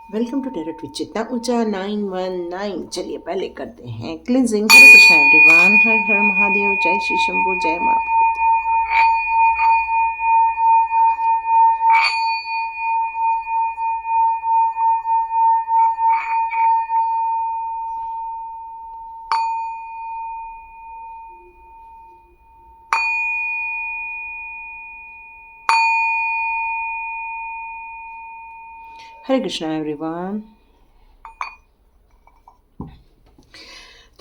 Welcome to टेरट with चित्ता ऊंचा 919। चलिए पहले करते हैं क्लिनजिंग। हरे कृष्णा एवरीवन, हर हर महादेव, जय श्री शंभू, जय माँ। हरे कृष्णा एवरीवन।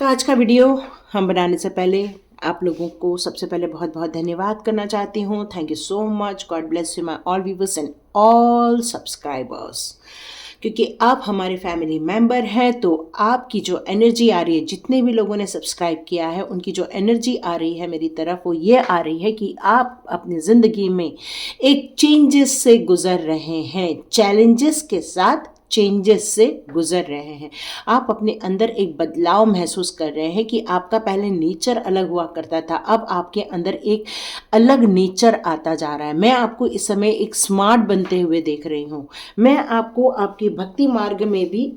तो आज का वीडियो हम बनाने से पहले आप लोगों को सबसे पहले बहुत बहुत धन्यवाद करना चाहती हूँ। Thank you so much. God bless you my all viewers and all subscribers, क्योंकि आप हमारे फैमिली मेंबर हैं। तो आपकी जो एनर्जी आ रही है, जितने भी लोगों ने सब्सक्राइब किया है उनकी जो एनर्जी आ रही है मेरी तरफ, वो ये आ रही है कि आप अपनी ज़िंदगी में एक चेंजेस से गुजर रहे हैं, चैलेंजेस के साथ चेंजेस से गुजर रहे हैं। आप अपने अंदर एक बदलाव महसूस कर रहे हैं कि आपका पहले नेचर अलग हुआ करता था, अब आपके अंदर एक अलग नेचर आता जा रहा है। मैं आपको इस समय एक स्मार्ट बनते हुए देख रही हूँ। मैं आपको आपकी भक्ति मार्ग में भी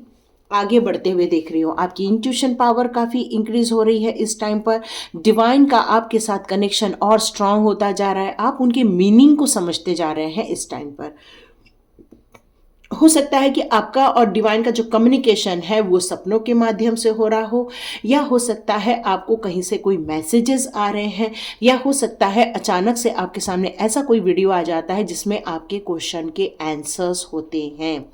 आगे बढ़ते हुए देख रही हूँ। आपकी इंट्यूशन पावर काफ़ी इंक्रीज हो रही है इस टाइम पर। डिवाइन का आपके साथ कनेक्शन और स्ट्रांग होता जा रहा है। आप उनके मीनिंग को समझते जा रहे हैं इस टाइम पर। हो सकता है कि आपका और डिवाइन का जो कम्युनिकेशन है वो सपनों के माध्यम से हो रहा हो, या हो सकता है आपको कहीं से कोई मैसेजेस आ रहे हैं, या हो सकता है अचानक से आपके सामने ऐसा कोई वीडियो आ जाता है जिसमें आपके क्वेश्चन के आंसर्स होते हैं।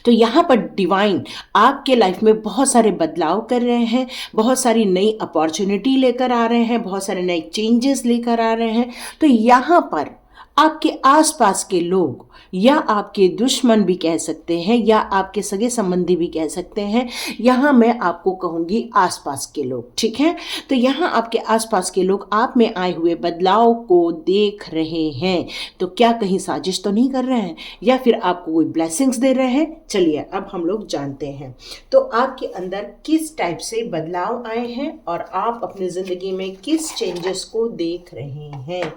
तो यहाँ पर डिवाइन आपके लाइफ में बहुत सारे बदलाव कर रहे हैं, बहुत सारी नई अपॉर्चुनिटी लेकर आ रहे हैं, बहुत सारे नए चेंजेस लेकर आ रहे हैं। तो यहाँ पर आपके आसपास के लोग, या आपके दुश्मन भी कह सकते हैं, या आपके सगे संबंधी भी कह सकते हैं, यहाँ मैं आपको कहूँगी आसपास के लोग, ठीक है। तो यहाँ आपके आसपास के लोग आप में आए हुए बदलाव को देख रहे हैं। तो क्या कहीं साजिश तो नहीं कर रहे हैं, या फिर आपको कोई ब्लेसिंग्स दे रहे हैं? चलिए अब हम लोग जानते हैं तो आपके अंदर किस टाइप से बदलाव आए हैं और आप अपनी ज़िंदगी में किस चेंजेस को देख रहे हैं।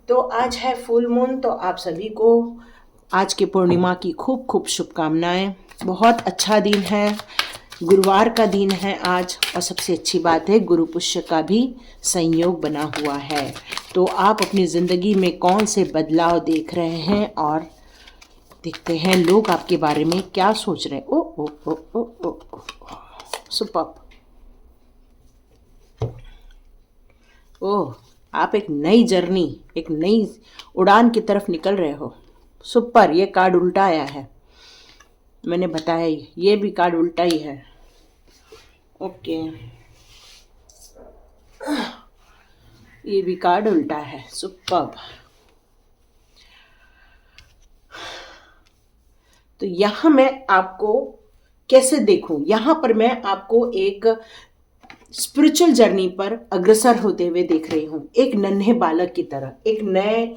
तो आज है फुल मून, तो आप सभी को आज के पूर्णिमा की खूब खूब शुभकामनाएं। बहुत अच्छा दिन है, गुरुवार का दिन है आज, और सबसे अच्छी बात है गुरु पुष्य का भी संयोग बना हुआ है। तो आप अपनी ज़िंदगी में कौन से बदलाव देख रहे हैं, और देखते हैं लोग आपके बारे में क्या सोच रहे हैं। ओ ओ ओ ओ ओ, ओ सुपर। ओह, आप एक नई जर्नी, एक नई उड़ान की तरफ निकल रहे हो। सुपर। ये कार्ड उल्टा आया है, मैंने बताया ही, ये भी कार्ड उल्टा ही है। ओके, ये भी कार्ड उल्टा है। सुपर। तो यहाँ मैं आपको कैसे देखूं, यहाँ पर मैं आपको एक स्पिरिचुअल जर्नी पर अग्रसर होते हुए देख रही हूँ, एक नन्हे बालक की तरह। एक नया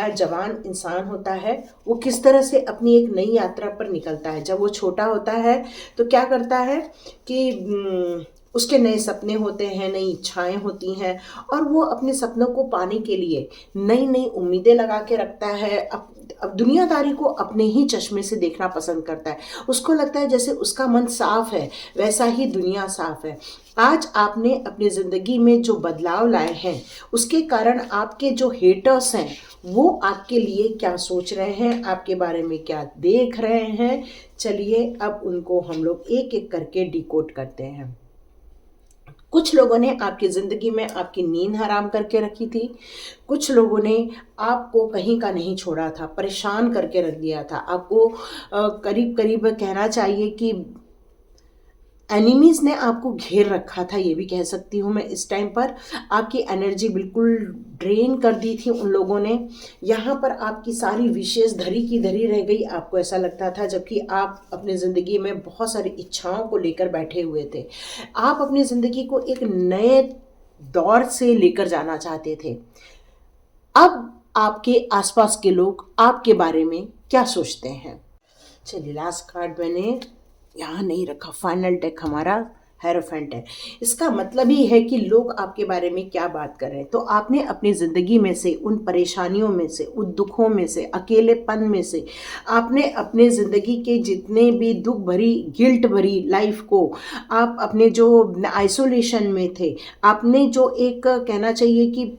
जवान इंसान होता है, वो किस तरह से अपनी एक नई यात्रा पर निकलता है। जब वो छोटा होता है तो क्या करता है कि उसके नए सपने होते हैं, नई इच्छाएं होती हैं, और वो अपने सपनों को पाने के लिए नई नई उम्मीदें लगा के रखता है। अब दुनियादारी को अपने ही चश्मे से देखना पसंद करता है। उसको लगता है जैसे उसका मन साफ है, वैसा ही दुनिया साफ है। आज आपने अपनी ज़िंदगी में जो बदलाव लाए हैं, उसके कारण आपके जो हेटर्स हैं वो आपके लिए क्या सोच रहे हैं, आपके बारे में क्या देख रहे हैं। चलिए अब उनको हम लोग एक एक करके डिकोड करते हैं। कुछ लोगों ने आपकी ज़िंदगी में आपकी नींद हराम करके रखी थी। कुछ लोगों ने आपको कहीं का नहीं छोड़ा था, परेशान करके रख दिया था आपको। करीब करीब कहना चाहिए कि एनिमीज़ ने आपको घेर रखा था, ये भी कह सकती हूँ मैं। इस टाइम पर आपकी एनर्जी बिल्कुल ड्रेन कर दी थी उन लोगों ने। यहाँ पर आपकी सारी विशेष धरी की धरी रह गई, आपको ऐसा लगता था, जबकि आप अपनी ज़िंदगी में बहुत सारी इच्छाओं को लेकर बैठे हुए थे। आप अपनी ज़िंदगी को एक नए दौर से लेकर जाना चाहते थे। अब आपके आसपास के लोग आपके बारे में क्या सोचते हैं। चलिए, लास्ट कार्ड मैंने यहाँ नहीं रखा, फाइनल डेक हमारा हेरोफेंट है। इसका मतलब ही है कि लोग आपके बारे में क्या बात कर रहे हैं। तो आपने अपनी ज़िंदगी में से, उन परेशानियों में से, उन दुखों में से, अकेलेपन में से, आपने अपने ज़िंदगी के जितने भी दुख भरी, गिल्ट भरी लाइफ को, आप अपने जो आइसोलेशन में थे, आपने जो एक कहना चाहिए कि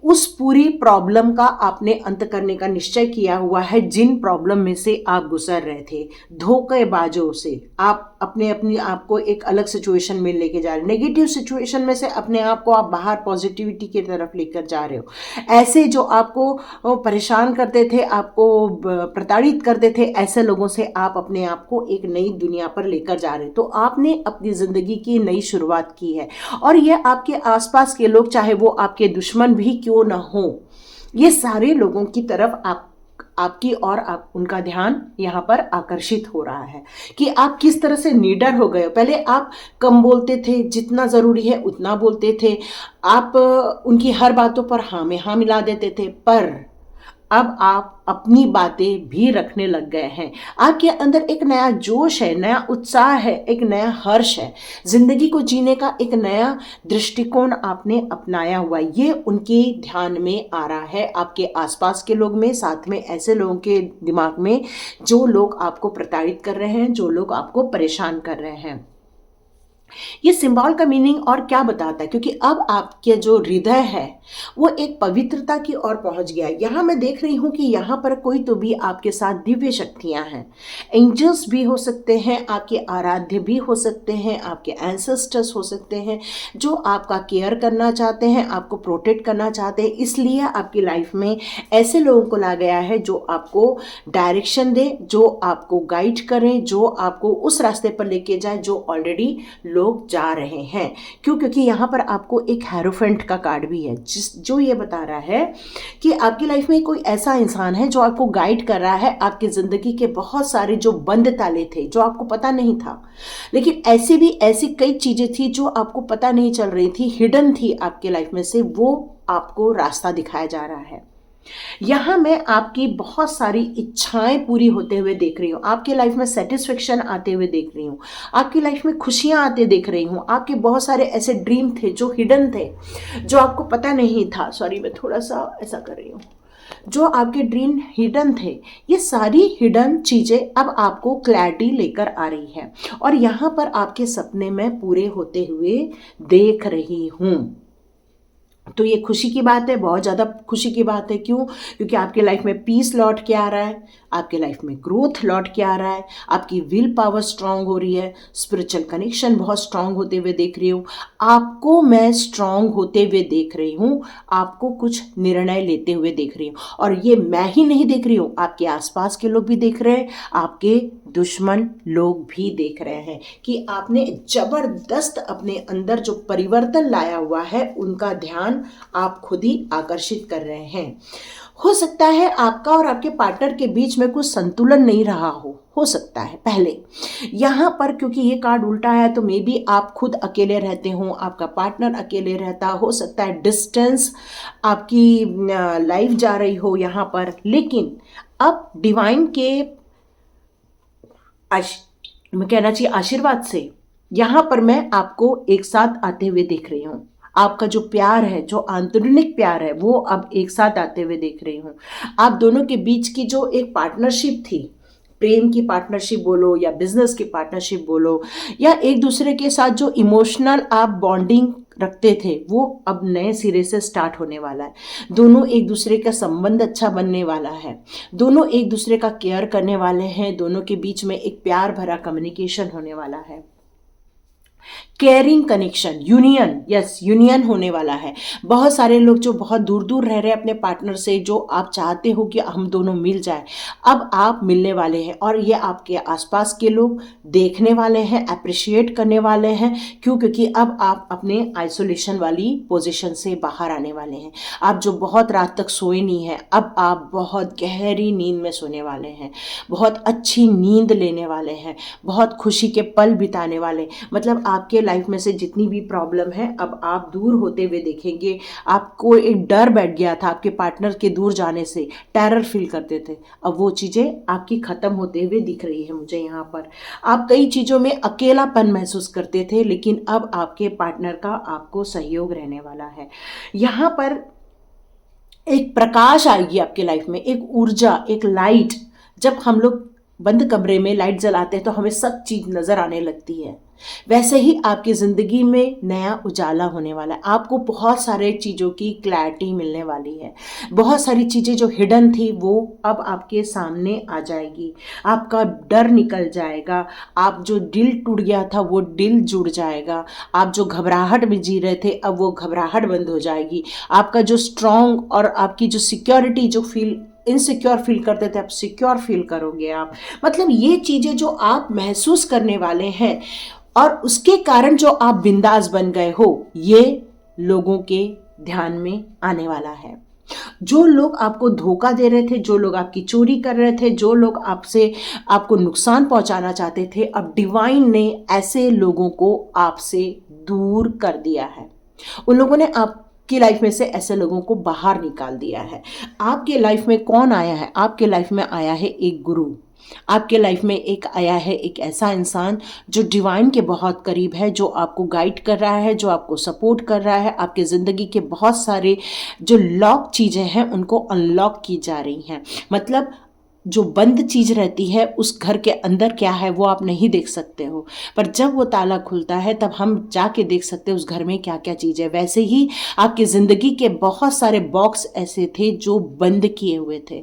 उस पूरी प्रॉब्लम का आपने अंत करने का निश्चय किया हुआ है। जिन प्रॉब्लम में से आप गुजर रहे थे, धोखेबाजों से आप अपने आप को एक अलग सिचुएशन में लेके जा रहे हो, नेगेटिव सिचुएशन में से अपने आप को आप बाहर पॉजिटिविटी की तरफ लेकर जा रहे हो। ऐसे जो आपको परेशान करते थे, आपको प्रताड़ित करते थे, ऐसे लोगों से आप अपने आप को एक नई दुनिया पर लेकर जा रहे हो। तो आपने अपनी ज़िंदगी की नई शुरुआत की है, और यह आपके आसपास के लोग, चाहे वो आपके दुश्मन भी क्यों ना हो, ये सारे लोगों की तरफ आपकी और आप उनका ध्यान यहाँ पर आकर्षित हो रहा है कि आप किस तरह से निडर हो गए हो। पहले आप कम बोलते थे, जितना ज़रूरी है उतना बोलते थे, आप उनकी हर बातों पर हाँ में हाँ मिला देते थे, पर अब आप अपनी बातें भी रखने लग गए हैं। आपके अंदर एक नया जोश है, नया उत्साह है, एक नया हर्ष है, जिंदगी को जीने का एक नया दृष्टिकोण आपने अपनाया हुआ है। ये उनके ध्यान में आ रहा है, आपके आसपास के लोग में, साथ में ऐसे लोगों के दिमाग में जो लोग आपको प्रताड़ित कर रहे हैं, जो लोग आपको परेशान कर रहे हैं। ये सिंबल का मीनिंग और क्या बताता है, क्योंकि अब आपके जो हृदय है वो एक पवित्रता की ओर पहुंच गया है। यहाँ मैं देख रही हूँ कि यहाँ पर कोई तो भी आपके साथ दिव्य शक्तियाँ हैं, एंजल्स भी हो सकते हैं, आपके आराध्य भी हो सकते हैं, आपके एंसेस्टर्स हो सकते हैं, जो आपका केयर करना चाहते हैं, आपको प्रोटेक्ट करना चाहते हैं। इसलिए आपकी लाइफ में ऐसे लोगों को ला गया है जो आपको डायरेक्शन दे, जो आपको गाइड करें, जो आपको उस रास्ते पर लेके जाए जो ऑलरेडी लोग जा रहे हैं। क्यों? क्योंकि यहाँ पर आपको एक हेरोफेंट का कार्ड भी है, जो ये बता रहा है कि आपकी लाइफ में कोई ऐसा इंसान है जो आपको गाइड कर रहा है। आपकी ज़िंदगी के बहुत सारे जो बंद ताले थे, जो आपको पता नहीं था, लेकिन ऐसी कई चीज़ें थी जो आपको पता नहीं चल रही थी, हिडन थी आपके लाइफ में से, वो आपको रास्ता दिखाया जा रहा है। यहाँ मैं आपकी बहुत सारी इच्छाएं पूरी होते हुए देख रही हूँ, आपके लाइफ में सेटिस्फेक्शन आते हुए देख रही हूँ, आपकी लाइफ में खुशियाँ आते देख रही हूँ। आपके बहुत सारे ऐसे ड्रीम थे जो हिडन थे, जो आपको पता नहीं था। सॉरी, मैं थोड़ा सा ऐसा कर रही हूँ। जो आपके ड्रीम हिडन थे, ये सारी हिडन चीज़ें अब आपको क्लैरिटी लेकर आ रही है, और यहाँ पर आपके सपने में पूरे होते हुए देख रही हूँ। तो ये खुशी की बात है, बहुत ज़्यादा खुशी की बात है। क्यों? क्योंकि आपके लाइफ में पीस लौट के आ रहा है, आपके लाइफ में ग्रोथ लौट के आ रहा है, आपकी विल पावर स्ट्रांग हो रही है, स्पिरिचुअल कनेक्शन बहुत स्ट्रांग होते हुए देख रही हूँ, आपको मैं स्ट्रांग होते हुए देख रही हूँ, आपको कुछ निर्णय लेते हुए देख रही हूँ। और ये मैं ही नहीं देख रही हूँ, आपके आसपास के लोग भी देख रहे हैं, आपके दुश्मन लोग भी देख रहे हैं कि आपने जबरदस्त अपने अंदर जो परिवर्तन लाया हुआ है, उनका ध्यान आप खुद ही आकर्षित कर रहे हैं। हो सकता है आपका और आपके पार्टनर के बीच में कुछ संतुलन नहीं रहा हो सकता है पहले। यहाँ पर क्योंकि ये कार्ड उल्टा है, तो मे बी आप खुद अकेले रहते हो, आपका पार्टनर अकेले रहता हो सकता है, डिस्टेंस आपकी लाइफ जा रही हो यहाँ पर। लेकिन अब डिवाइन के मैं कहना चाहिए आशीर्वाद से यहाँ पर मैं आपको एक साथ आते हुए देख रही हूँ। आपका जो प्यार है, जो आंतरिक प्यार है, वो अब एक साथ आते हुए देख रही हूँ। आप दोनों के बीच की जो एक पार्टनरशिप थी, प्रेम की पार्टनरशिप बोलो या बिजनेस की पार्टनरशिप बोलो, या एक दूसरे के साथ जो इमोशनल आप बॉन्डिंग रखते थे, वो अब नए सिरे से स्टार्ट होने वाला है। दोनों एक दूसरे का संबंध अच्छा बनने वाला है, दोनों एक दूसरे का केयर करने वाले हैं, दोनों के बीच में एक प्यार भरा कम्युनिकेशन होने वाला है, caring connection, union, yes union होने वाला है। बहुत सारे लोग जो बहुत दूर दूर रह रहे हैं अपने पार्टनर से, जो आप चाहते हो कि हम दोनों मिल जाए, अब आप मिलने वाले हैं, और ये आपके आसपास के लोग देखने वाले हैं, अप्रिशिएट करने वाले हैं। क्यों? क्योंकि अब आप अपने आइसोलेशन वाली पोजीशन से बाहर आने वाले हैं। आप जो बहुत रात तक सोए नहीं हैं, अब आप बहुत गहरी नींद में सोने वाले हैं, बहुत अच्छी नींद लेने वाले हैं, बहुत खुशी के पल बिताने वाले, मतलब आपके लाइफ में से जितनी भी प्रॉब्लम है अब आप दूर होते हुए देखेंगे। आपको एक डर बैठ गया था आपके पार्टनर के दूर जाने से, टेरर फील करते थे, अब वो चीज़ें आपकी ख़त्म होते हुए दिख रही है मुझे यहाँ पर। आप कई चीज़ों में अकेलापन महसूस करते थे, लेकिन अब आपके पार्टनर का आपको सहयोग रहने वाला है। यहाँ पर एक प्रकाश आएगी आपके लाइफ में, एक ऊर्जा, एक लाइट। जब हम लोग बंद कमरे में लाइट जलाते हैं तो हमें सब चीज़ नज़र आने लगती है, वैसे ही आपकी ज़िंदगी में नया उजाला होने वाला है। आपको बहुत सारे चीज़ों की क्लैरिटी मिलने वाली है। बहुत सारी चीज़ें जो हिडन थी वो अब आपके सामने आ जाएगी। आपका डर निकल जाएगा। आप जो दिल टूट गया था वो दिल जुड़ जाएगा। आप जो घबराहट में जी रहे थे अब वो घबराहट बंद हो जाएगी। आपका जो स्ट्रॉन्ग और आपकी जो सिक्योरिटी, जो इनसिक्योर फील करते थे, आप सिक्योर फील करोगे आप। मतलब ये चीज़ें जो आप महसूस करने वाले हैं और उसके कारण जो आप बिंदास बन गए हो, ये लोगों के ध्यान में आने वाला है। जो लोग आपको धोखा दे रहे थे, जो लोग आपकी चोरी कर रहे थे, जो लोग आपको नुकसान पहुंचाना चाहते थे, अब डिवाइन ने ऐसे लोगों को आपसे दूर कर दिया है। उन लोगों ने आपकी लाइफ में से ऐसे लोगों को बाहर निकाल दिया है। आपके लाइफ में कौन आया है? आपके लाइफ में आया है एक गुरु। आपके लाइफ में एक आया है एक ऐसा इंसान जो डिवाइन के बहुत करीब है, जो आपको गाइड कर रहा है, जो आपको सपोर्ट कर रहा है। आपके ज़िंदगी के बहुत सारे जो लॉक चीज़ें हैं उनको अनलॉक की जा रही हैं। मतलब जो बंद चीज़ रहती है उस घर के अंदर क्या है वो आप नहीं देख सकते हो, पर जब वो ताला खुलता है तब हम जाके देख सकते हैं उस घर में क्या क्या चीज़ है। वैसे ही आपकी ज़िंदगी के बहुत सारे बॉक्स ऐसे थे जो बंद किए हुए थे,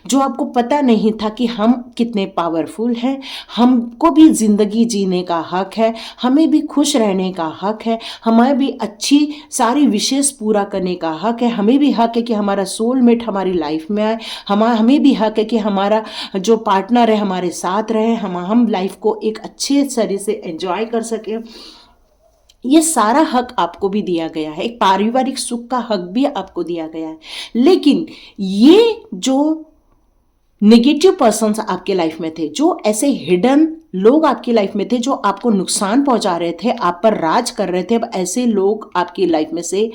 जो आपको पता नहीं था कि हम कितने पावरफुल हैं, हमको भी ज़िंदगी जीने का हक है, हमें भी खुश रहने का हक है, हमें भी अच्छी सारी विशेष पूरा करने का हक है, हमें भी हक है कि हमारा सोलमेट हमारी लाइफ में आए, हमें भी हक है कि हमारा जो पार्टनर है हमारे साथ रहे, हम लाइफ को एक अच्छे तरह से एंजॉय कर सके। ये सारा हक आपको भी दिया गया है, एक पारिवारिक सुख का हक भी आपको दिया गया है। लेकिन ये जो नेगेटिव पर्सन्स आपके लाइफ में थे, जो ऐसे हिडन लोग आपकी लाइफ में थे, जो आपको नुकसान पहुंचा रहे थे, आप पर राज कर रहे थे, अब ऐसे लोग आपकी लाइफ में से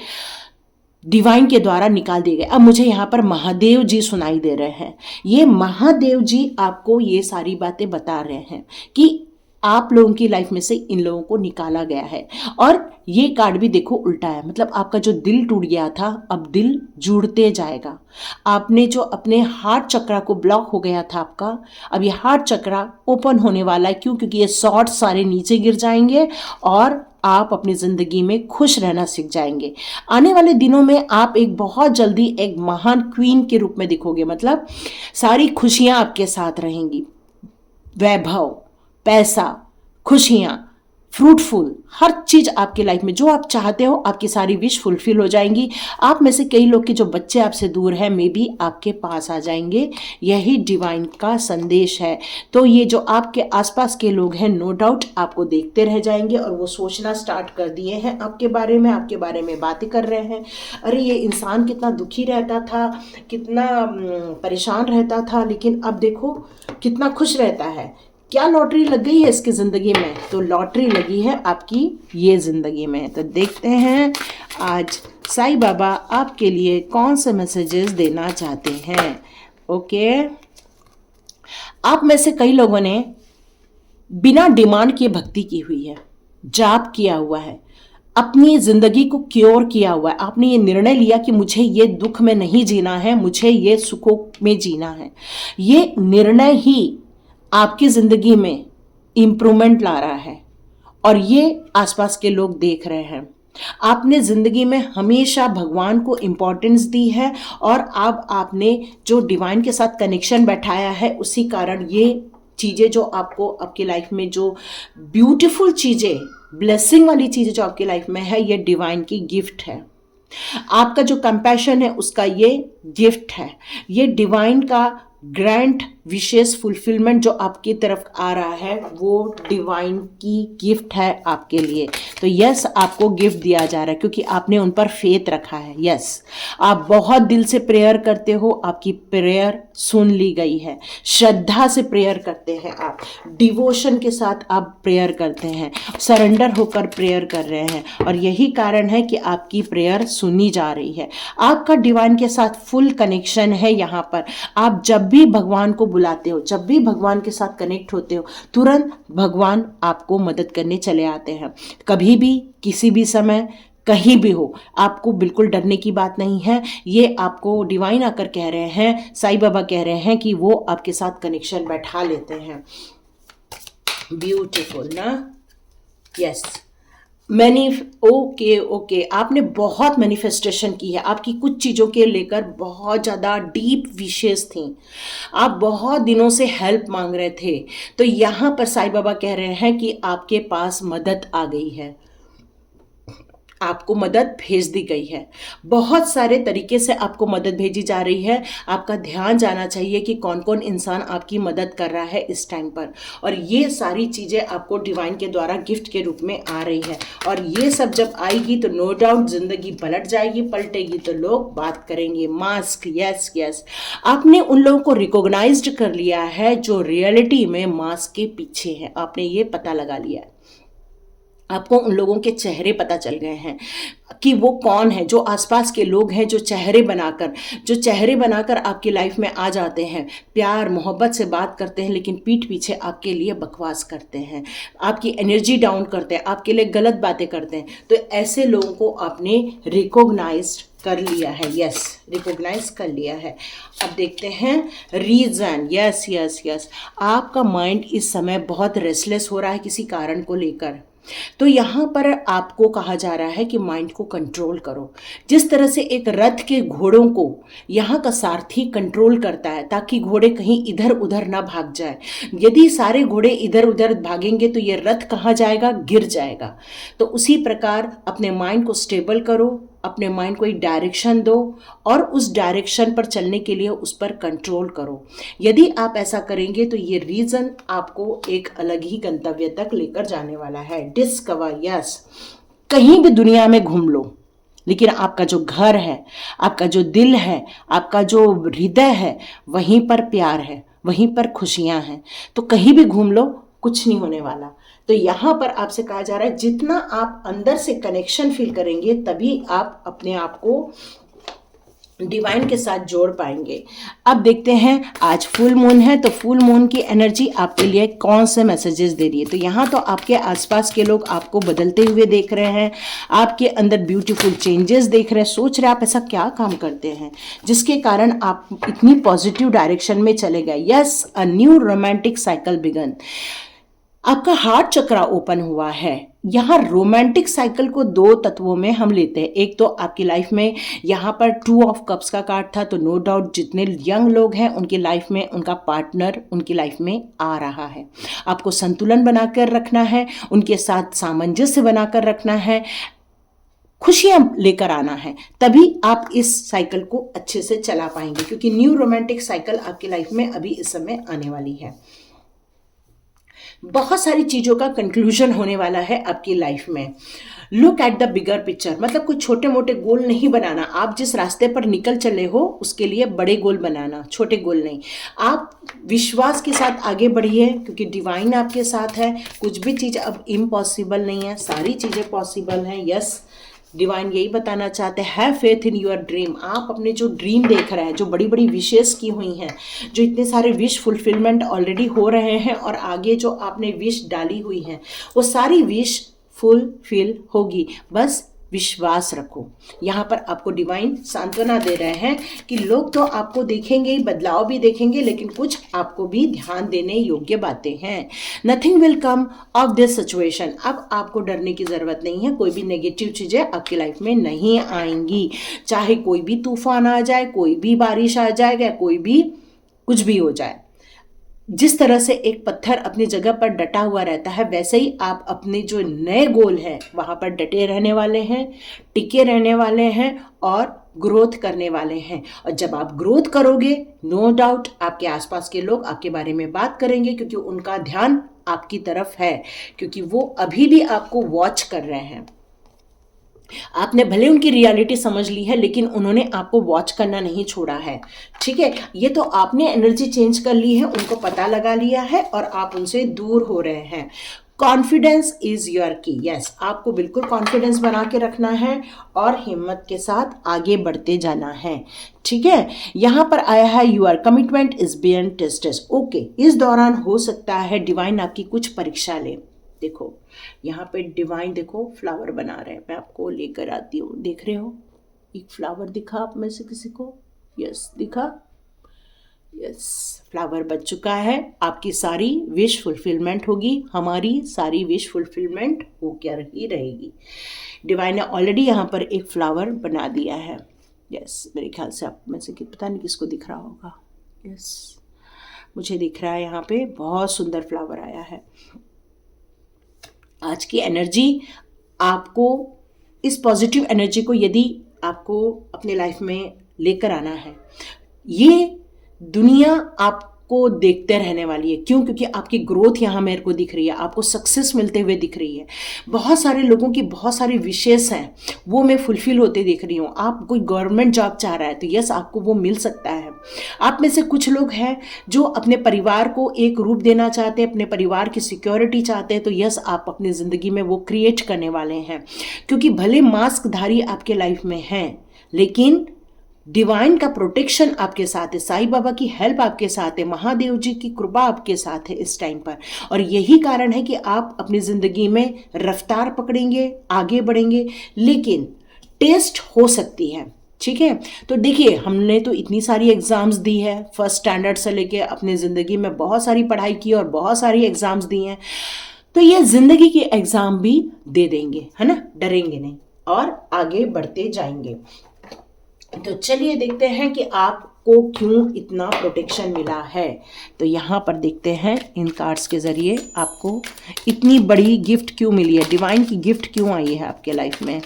डिवाइन के द्वारा निकाल दिए गए। अब मुझे यहाँ पर महादेव जी सुनाई दे रहे हैं। ये महादेव जी आपको ये सारी बातें बता रहे हैं कि आप लोगों की लाइफ में से इन लोगों को निकाला गया है। और ये कार्ड भी देखो उल्टा है, मतलब आपका जो दिल टूट गया था अब दिल जुड़ते जाएगा। आपने जो अपने हार्ट चक्रा को ब्लॉक हो गया था आपका, अब ये हार्ट चक्रा ओपन होने वाला है। क्यों? क्योंकि ये शॉर्ट सारे नीचे गिर जाएंगे और आप अपनी ज़िंदगी में खुश रहना सीख जाएंगे। आने वाले दिनों में आप एक बहुत जल्दी एक महान क्वीन के रूप में दिखोगे। मतलब सारी खुशियाँ आपके साथ रहेंगी, वैभव, पैसा, खुशियाँ, फ्रूटफुल, हर चीज़ आपकी लाइफ में जो आप चाहते हो आपकी सारी विश फुलफिल हो जाएंगी। आप में से कई लोग के जो बच्चे आपसे दूर हैं मे भी आपके पास आ जाएंगे। यही डिवाइन का संदेश है। तो ये जो आपके आसपास के लोग हैं नो डाउट आपको देखते रह जाएंगे और वो सोचना स्टार्ट कर दिए हैं आपके बारे में बातें कर रहे हैं। अरे ये इंसान कितना दुखी रहता था, कितना परेशान रहता था, लेकिन अब देखो कितना खुश रहता है। क्या लॉटरी लग गई है इसकी ज़िंदगी में? तो लॉटरी लगी है आपकी ये ज़िंदगी में। तो देखते हैं आज साईं बाबा आपके लिए कौन से मैसेजेस देना चाहते हैं। ओके, आप में से कई लोगों ने बिना डिमांड किए भक्ति की हुई है, जाप किया हुआ है, अपनी ज़िंदगी को क्योर किया हुआ है। आपने ये निर्णय लिया कि मुझे ये दुख में नहीं जीना है, मुझे ये सुखों में जीना है। ये निर्णय ही आपकी ज़िंदगी में इम्प्रूवमेंट ला रहा है और ये आसपास के लोग देख रहे हैं। आपने ज़िंदगी में हमेशा भगवान को इम्पोर्टेंस दी है और अब आपने जो डिवाइन के साथ कनेक्शन बैठाया है उसी कारण ये चीज़ें जो आपको आपकी लाइफ में जो ब्यूटीफुल चीज़ें, ब्लेसिंग वाली चीज़ें जो आपकी लाइफ में है, ये डिवाइन की गिफ्ट है। आपका जो कंपैशन है उसका ये गिफ्ट है। ये डिवाइन का ग्रैंड विशेष फुलफिलमेंट जो आपकी तरफ आ रहा है वो डिवाइन की गिफ्ट है आपके लिए। तो यस, आपको गिफ्ट दिया जा रहा है क्योंकि आपने उन पर फेथ रखा है। यस, आप बहुत दिल से प्रेयर करते हो, आपकी प्रेयर सुन ली गई है। श्रद्धा से प्रेयर करते हैं आप, डिवोशन के साथ आप प्रेयर करते हैं, सरेंडर होकर प्रेयर कर रहे हैं, और यही कारण है कि आपकी प्रेयर सुनी जा रही है। आपका डिवाइन के साथ फुल कनेक्शन है। यहाँ पर आप जब भी भगवान को बुलाते हो, जब भी भगवान के साथ कनेक्ट होते हो, तुरंत भगवान आपको मदद करने चले आते हैं। कभी भी, किसी भी समय, कहीं भी हो, आपको बिल्कुल डरने की बात नहीं है। ये आपको डिवाइन आकर कह रहे हैं, साईं बाबा कह रहे हैं कि वो आपके साथ कनेक्शन बैठा लेते हैं। ब्यूटीफुल ना? यस। ओके, आपने बहुत मैनिफेस्टेशन की है। आपकी कुछ चीज़ों के लेकर बहुत ज़्यादा डीप विशेष थी। आप बहुत दिनों से हेल्प मांग रहे थे, तो यहाँ पर साईं बाबा कह रहे हैं कि आपके पास मदद आ गई है, आपको मदद भेज दी गई है। बहुत सारे तरीके से आपको मदद भेजी जा रही है। आपका ध्यान जाना चाहिए कि कौन कौन इंसान आपकी मदद कर रहा है इस टाइम पर, और ये सारी चीज़ें आपको डिवाइन के द्वारा गिफ्ट के रूप में आ रही है। और ये सब जब आएगी तो नो डाउट ज़िंदगी पलट जाएगी, पलटेगी तो लोग बात करेंगे। मास्क, यस यस, आपने उन लोगों को रिकॉग्नाइज्ड कर लिया है जो रियलिटी में मास्क के पीछे है। आपने ये पता लगा लिया है, आपको उन लोगों के चेहरे पता चल गए हैं कि वो कौन है। जो आसपास के लोग हैं जो चेहरे बनाकर आपकी लाइफ में आ जाते हैं, प्यार मोहब्बत से बात करते हैं, लेकिन पीठ पीछे आपके लिए बकवास करते हैं, आपकी एनर्जी डाउन करते हैं, आपके लिए गलत बातें करते हैं। तो ऐसे लोगों को आपने रिकॉग्नाइज कर लिया है। यस, रिकॉग्नाइज कर लिया है। अब देखते हैं रीज़न। यस यस यस, आपका माइंड इस समय बहुत रेस्टलेस हो रहा है किसी कारण को लेकर। तो यहाँ पर आपको कहा जा रहा है कि माइंड को कंट्रोल करो। जिस तरह से एक रथ के घोड़ों को यहाँ का सारथी कंट्रोल करता है ताकि घोड़े कहीं इधर उधर ना भाग जाए। यदि सारे घोड़े इधर उधर भागेंगे तो ये रथ कहाँ जाएगा? गिर जाएगा। तो उसी प्रकार अपने माइंड को स्टेबल करो, अपने माइंड को एक डायरेक्शन दो और उस डायरेक्शन पर चलने के लिए उस पर कंट्रोल करो। यदि आप ऐसा करेंगे तो ये रीजन आपको एक अलग ही गंतव्य तक लेकर जाने वाला है। डिस्कवर, यस, कहीं भी दुनिया में घूम लो, लेकिन आपका जो घर है, आपका जो दिल है, आपका जो हृदय है, वहीं पर प्यार है, वहीं पर खुशियां हैं। तो कहीं भी घूम लो, कुछ नहीं होने वाला। तो यहाँ पर आपसे कहा जा रहा है जितना आप अंदर से कनेक्शन फील करेंगे तभी आप अपने आप को डिवाइन के साथ जोड़ पाएंगे। अब देखते हैं, आज फुल मून है तो फुल मून की एनर्जी आपके लिए कौन से मैसेजेस दे रही है। तो यहाँ तो आपके आसपास के लोग आपको बदलते हुए देख रहे हैं, आपके अंदर ब्यूटीफुल चेंजेस देख रहे हैं, सोच रहे हैं आप ऐसा क्या काम करते हैं जिसके कारण आप इतनी पॉजिटिव डायरेक्शन में चले गए। Yes, a new romantic cycle began. आपका हार्ट चक्रा ओपन हुआ है। यहाँ रोमांटिक साइकिल को दो तत्वों में हम लेते हैं। एक तो आपकी लाइफ में यहाँ पर 2 ऑफ कप्स का कार्ड था, तो नो डाउट जितने यंग लोग हैं उनकी लाइफ में उनका पार्टनर उनकी लाइफ में आ रहा है। आपको संतुलन बनाकर रखना है, उनके साथ सामंजस्य बनाकर रखना है, खुशियां लेकर आना है, तभी आप इस साइकिल को अच्छे से चला पाएंगे, क्योंकि न्यू रोमांटिक साइकिल आपकी लाइफ में अभी इस समय आने वाली है। बहुत सारी चीज़ों का कंक्लूजन होने वाला है आपकी लाइफ में। Look at the bigger picture, मतलब कुछ छोटे मोटे गोल नहीं बनाना। आप जिस रास्ते पर निकल चले हो उसके लिए बड़े गोल बनाना, छोटे गोल नहीं। आप विश्वास के साथ आगे बढ़िए क्योंकि डिवाइन आपके साथ है। कुछ भी चीज़ अब इम्पॉसिबल नहीं है, सारी चीज़ें पॉसिबल हैं। यस, डिवाइन यही बताना चाहते हैं, have faith in your dream. आप अपने जो ड्रीम देख रहे हैं, जो बड़ी बड़ी विशेष की हुई हैं, जो इतने सारे विश फुलफिलमेंट ऑलरेडी हो रहे हैं और आगे जो आपने विश डाली हुई हैं वो सारी विश फुलफिल होगी। बस विश्वास रखो। यहाँ पर आपको डिवाइन सांत्वना दे रहे हैं कि लोग तो आपको देखेंगे, बदलाव भी देखेंगे, लेकिन कुछ आपको भी ध्यान देने योग्य बातें हैं। Nothing will come of this situation. अब आपको डरने की ज़रूरत नहीं है, कोई भी नेगेटिव चीज़ें आपकी लाइफ में नहीं आएंगी। चाहे कोई भी तूफान आ जाए, कोई भी बारिश आ जाए, या कोई भी कुछ भी हो जाए। जिस तरह से एक पत्थर अपनी जगह पर डटा हुआ रहता है, वैसे ही आप अपने जो नए गोल हैं वहाँ पर डटे रहने वाले हैं, टिके रहने वाले हैं और ग्रोथ करने वाले हैं। और जब आप ग्रोथ करोगे, नो डाउट आपके आसपास के लोग आपके बारे में बात करेंगे, क्योंकि उनका ध्यान आपकी तरफ है, क्योंकि वो अभी भी आपको वॉच कर रहे हैं। आपने भले उनकी रियलिटी समझ ली है, लेकिन उन्होंने आपको वॉच करना नहीं छोड़ा है। ठीक है, ये तो आपने एनर्जी चेंज कर ली है, उनको पता लगा लिया है और आप उनसे दूर हो रहे हैं। कॉन्फिडेंस इज योर की। यस, आपको बिल्कुल कॉन्फिडेंस बना के रखना है और हिम्मत के साथ आगे बढ़ते जाना है। ठीक है, यहां पर आया है your commitment is beyond tests. Okay, इस दौरान हो सकता है डिवाइन आपकी कुछ परीक्षा ले। देखो यहाँ पे डिवाइन, देखो फ्लावर बना रहे हैं, मैं आपको लेकर आती हूँ। देख रहे हो, एक फ्लावर दिखा आप में से किसी को? यस, दिखा। यस, फ्लावर बन चुका है। आपकी सारी विश फुलफिलमेंट होगी, हमारी सारी विश फुलफिलमेंट हो क्या ही रहेगी। डिवाइन ने ऑलरेडी यहाँ पर एक फ्लावर बना दिया है। यस, मेरे ख्याल से आप में से पता नहीं किसको दिख रहा होगा। यस, मुझे दिख रहा है यहाँ पे बहुत सुंदर फ्लावर आया है। आज की एनर्जी आपको, इस पॉजिटिव एनर्जी को यदि आपको अपने लाइफ में लेकर आना है, ये दुनिया आपको देखते रहने वाली है। क्यों? क्योंकि आपकी ग्रोथ यहाँ मेरे को दिख रही है, आपको सक्सेस मिलते हुए दिख रही है। बहुत सारे लोगों की बहुत सारी विशेष हैं, वो मैं फुलफिल होते देख रही हूँ। आप कोई गवर्नमेंट जॉब चाह रहा है तो यस, आपको वो मिल सकता है। आप में से कुछ लोग हैं जो अपने परिवार को एक रूप देना चाहते हैं, अपने परिवार की सिक्योरिटी चाहते हैं, तो यस, आप अपनी ज़िंदगी में वो क्रिएट करने वाले हैं। क्योंकि भले मास्कधारी आपके लाइफ में हैं, लेकिन डिवाइन का प्रोटेक्शन आपके साथ है, साईं बाबा की हेल्प आपके साथ है, महादेव जी की कृपा आपके साथ है इस टाइम पर। और यही कारण है कि आप अपनी ज़िंदगी में रफ्तार पकड़ेंगे, आगे बढ़ेंगे। लेकिन टेस्ट हो सकती है। ठीक है, तो देखिए, हमने तो इतनी सारी एग्ज़ाम्स दी है, फर्स्ट स्टैंडर्ड से लेके अपनी ज़िंदगी में बहुत सारी पढ़ाई की और बहुत सारी एग्ज़ाम्स दी हैं। तो ये ज़िंदगी की एग्ज़ाम भी दे देंगे, है ना, डरेंगे नहीं और आगे बढ़ते जाएंगे। तो चलिए देखते हैं कि आपको क्यों इतना प्रोटेक्शन मिला है। तो यहाँ पर देखते हैं इन कार्ड्स के ज़रिए आपको इतनी बड़ी गिफ्ट क्यों मिली है, डिवाइन की गिफ्ट क्यों आई है आपके लाइफ में,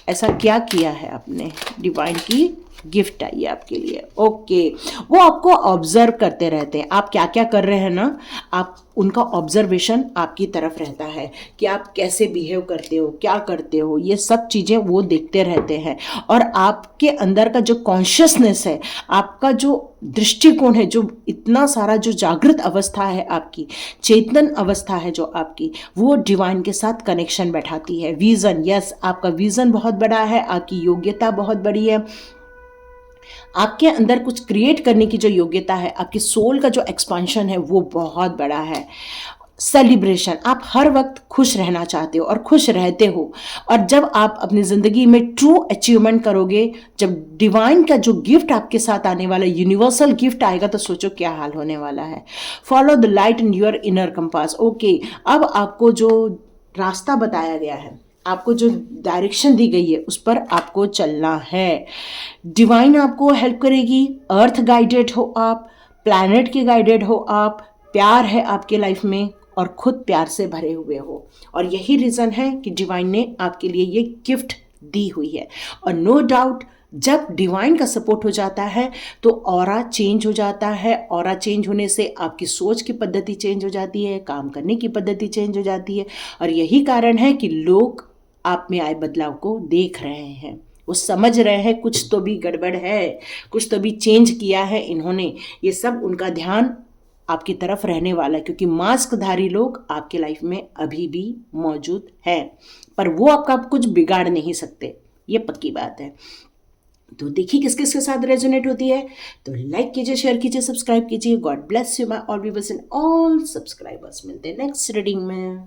ऐसा क्या किया है आपने, डिवाइन की गिफ्ट आई है आपके लिए। ओके, वो आपको ऑब्जर्व करते रहते हैं, आप क्या क्या कर रहे हैं ना, आप उनका ऑब्जर्वेशन आपकी तरफ रहता है कि आप कैसे बिहेव करते हो, क्या करते हो, ये सब चीज़ें वो देखते रहते हैं। और आपके अंदर का जो कॉन्शियसनेस है, आपका जो दृष्टिकोण है, जो इतना सारा जो जागृत अवस्था है, आपकी चेतन अवस्था है जो आपकी, वो डिवाइन के साथ कनेक्शन बैठाती है। विज़न, यस, आपका विज़न बहुत बड़ा है, आपकी योग्यता बहुत बड़ी है, आपके अंदर कुछ क्रिएट करने की जो योग्यता है, आपकी सोल का जो एक्सपांशन है वो बहुत बड़ा है। सेलिब्रेशन, आप हर वक्त खुश रहना चाहते हो और खुश रहते हो। और जब आप अपनी ज़िंदगी में ट्रू अचीवमेंट करोगे, जब डिवाइन का जो गिफ्ट आपके साथ आने वाला यूनिवर्सल गिफ्ट आएगा, तो सोचो क्या हाल होने वाला है। Follow the light in your inner compass. Okay, अब आपको जो रास्ता बताया गया है, आपको जो डायरेक्शन दी गई है, उस पर आपको चलना है। डिवाइन आपको हेल्प करेगी, अर्थ गाइडेड हो आप, प्लैनेट के गाइडेड हो आप, प्यार है आपके लाइफ में और खुद प्यार से भरे हुए हो। और यही रीज़न है कि डिवाइन ने आपके लिए ये गिफ्ट दी हुई है। और नो डाउट जब डिवाइन का सपोर्ट हो जाता है तो ऑरा चेंज हो जाता है। ऑरा चेंज होने से आपकी सोच की पद्धति चेंज हो जाती है, काम करने की पद्धति चेंज हो जाती है। और यही कारण है कि लोग आप में आए बदलाव को देख रहे हैं, वो समझ रहे हैं कुछ तो भी गड़बड़ है, कुछ तो भी चेंज किया है इन्होंने। ये सब उनका ध्यान आपकी तरफ रहने वाला है, क्योंकि मास्कधारी लोग आपके लाइफ में अभी भी मौजूद हैं, पर वो आपका कुछ बिगाड़ नहीं सकते, ये पक्की बात है। तो देखिए किस किस के साथ रेजोनेट होती है। तो लाइक कीजिए, शेयर कीजिए, सब्सक्राइब कीजिए। God bless you my all viewers and all subscribers. मिलते हैं नेक्स्ट रीडिंग में।